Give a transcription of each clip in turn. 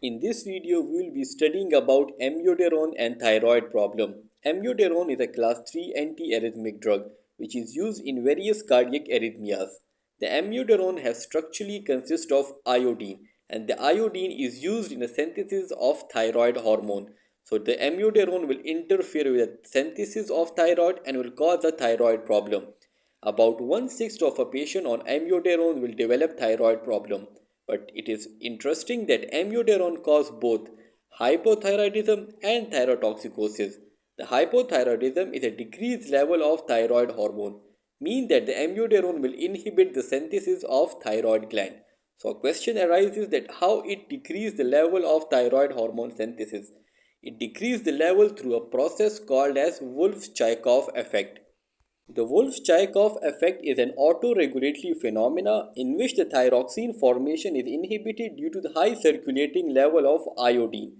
In this video, we will be studying about amiodarone and thyroid problem. Amiodarone is a class 3 antiarrhythmic drug which is used in various cardiac arrhythmias. The amiodarone has structurally consist of iodine, and the iodine is used in the synthesis of thyroid hormone. So the amiodarone will interfere with the synthesis of thyroid and will cause a thyroid problem. About one-sixth of a patient on amiodarone will develop thyroid problem. But it is interesting that amiodarone causes both hypothyroidism and thyrotoxicosis. The hypothyroidism is a decreased level of thyroid hormone, mean that the amiodarone will inhibit the synthesis of thyroid gland. So a question arises that how it decreases the level of thyroid hormone synthesis. It decreases the level through a process called as Wolff-Chaikoff effect. The Wolff-Chaikoff effect is an autoregulatory phenomena in which the thyroxine formation is inhibited due to the high circulating level of iodine.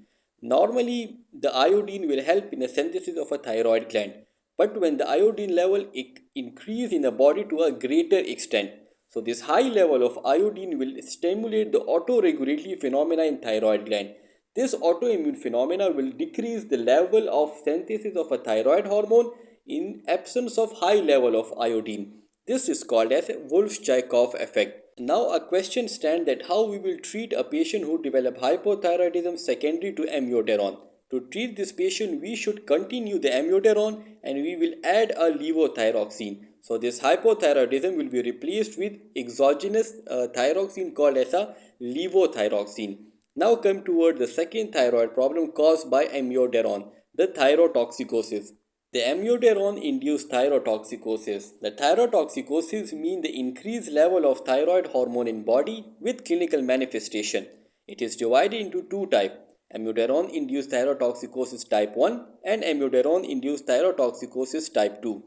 Normally, the iodine will help in the synthesis of a thyroid gland, but when the iodine level increase in the body to a greater extent, so this high level of iodine will stimulate the autoregulatory phenomena in thyroid gland. This autoimmune phenomena will decrease the level of synthesis of a thyroid hormone in absence of high level of iodine. This is called as a Wolff-Chaikoff effect. Now a question stands that how we will treat a patient who develop hypothyroidism secondary to amiodarone. To treat this patient, we should continue the amiodarone and we will add a levothyroxine. So this hypothyroidism will be replaced with exogenous thyroxine called as a levothyroxine. Now come toward the second thyroid problem caused by amiodarone, the thyrotoxicosis. The amiodarone induced thyrotoxicosis. The thyrotoxicosis means the increased level of thyroid hormone in body with clinical manifestation. It is divided into two types: amiodarone induced thyrotoxicosis type 1 and amiodarone induced thyrotoxicosis type 2.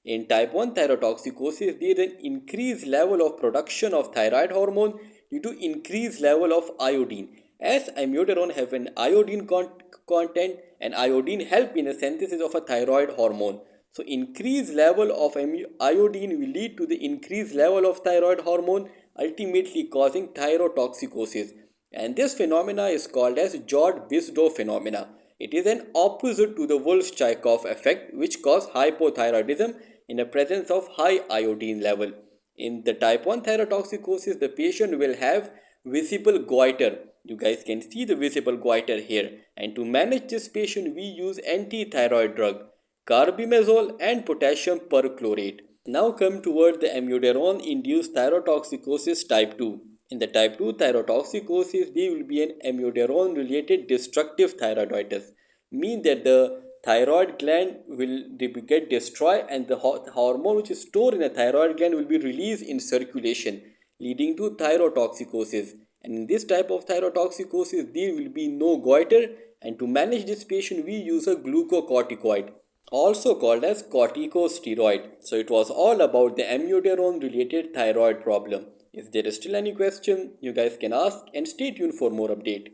In type 1 thyrotoxicosis, there is an increased level of production of thyroid hormone due to increased level of iodine. As amiodarone have an iodine content, and iodine help in the synthesis of a thyroid hormone. So increased level of iodine will lead to the increased level of thyroid hormone, ultimately causing thyrotoxicosis. And this phenomena is called as Jod-Wisdorf phenomena. It is an opposite to the Wolff-Chaikoff effect, which cause hypothyroidism in the presence of high iodine level. In the type 1 thyrotoxicosis, the patient will have visible goiter. You guys can see the visible goiter here. And to manage this patient, we use anti-thyroid drug, carbimazole and potassium perchlorate. Now come toward the amiodarone induced thyrotoxicosis type 2. In the type 2 thyrotoxicosis, there will be an amiodarone related destructive thyroiditis, mean that the thyroid gland will get destroyed and the hormone which is stored in the thyroid gland will be released in circulation, leading to thyrotoxicosis. And in this type of thyrotoxicosis, there will be no goiter, and to manage this patient, we use a glucocorticoid, also called as corticosteroid. So it was all about the amiodarone related thyroid problem. If there is still any question, you guys can ask and stay tuned for more update.